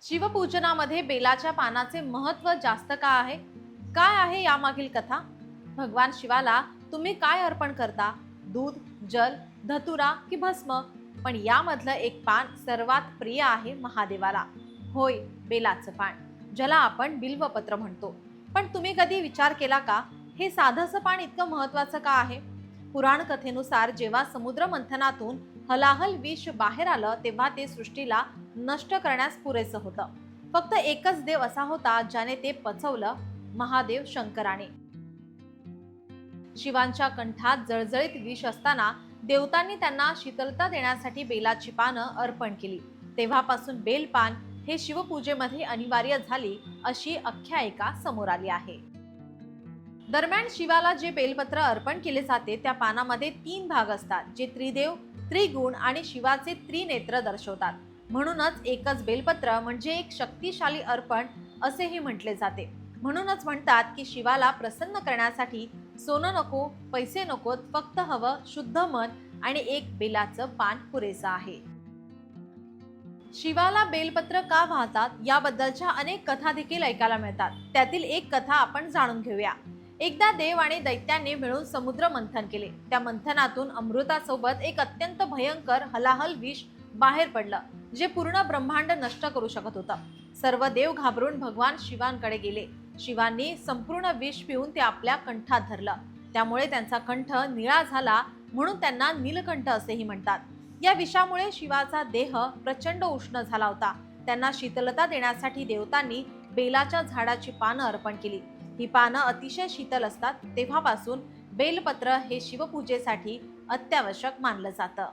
शिवपूजनामध्ये बेलाच्या पानाचे महत्त्व जास्त का आहे? काय आहे यामागील कथा? भगवान शिवाला तुम्ही काय अर्पण करता? दूध, जल, धतुरा की भस्म? पण यामधलं एक पान सर्वात प्रिय आहे महादेवाला. होय, बेलाचं पान, ज्याला आपण बिल्वपत्र म्हणतो. पण तुम्ही कधी विचार केला का, हे साधंसं पान इतकं महत्त्वाचं का आहे? पुराण कथेनुसार जेव्हा समुद्र मंथनातून हलाहल विष बाहेर आलं, तेव्हा ते सृष्टीला नष्ट करण्यास पुरेसं होतं. फक्त एकच देव असा होता ज्याने ते पचवलं, महादेव शंकराने. शिवांच्या कंठात जळजळीत विष असताना देवतांनी त्यांना शीतलता देण्यासाठी बेलाची पानं अर्पण केली. तेव्हापासून बेलपान हे शिवपूजेमध्ये अनिवार्य झाली अशी आख्यायिका समोर आली आहे. दरम्यान शिवाला जे बेलपत्र अर्पण केले जाते त्या पानामध्ये 3 भाग असतात, जे त्रिदेव, त्रिगुण आणि शिवाचे त्रिनेत्र दर्शवतात. म्हणूनच एकच बेलपत्र म्हणजे एक शक्तिशाली अर्पण असेही म्हटले जाते. म्हणूनच म्हणतात की शिवाला प्रसन्न करण्यासाठी सोनं नको, पैसे नकोत, फक्त हवं शुद्ध मन आणि एक बेलाचं पान पुरेसं आहे. शिवाला बेलपत्र का वाहतात याबद्दलच्या अनेक कथा देखील ऐकायला मिळतात. त्यातील एक कथा आपण जाणून घेऊया. एकदा देव आणि दैत्यांनी मिळून समुद्र मंथन केले. त्या मंथनातून अमृतासोबत एक अत्यंत भयंकर हलाहल विष बाहेर पडलं, जे पूर्ण ब्रह्मांड नष्ट करू शकत होतं. सर्व देव घाबरून भगवान शिवांकडे गेले. शिवांनी संपूर्ण विष पिऊन ते आपल्या कंठात धरलं. त्यामुळे त्यांचा कंठ निळा झाला, म्हणून त्यांना नीलकंठ असेही म्हणतात. या विषामुळे शिवाचा देह प्रचंड उष्ण झाला होता. त्यांना शीतलता देण्यासाठी देवतांनी बेलाच्या झाडाची पानं अर्पण केली. ही पानं अतिशय शीतल असतात. तेव्हापासून बेलपत्र हे शिवपूजेसाठी अत्यावश्यक मानलं जातं.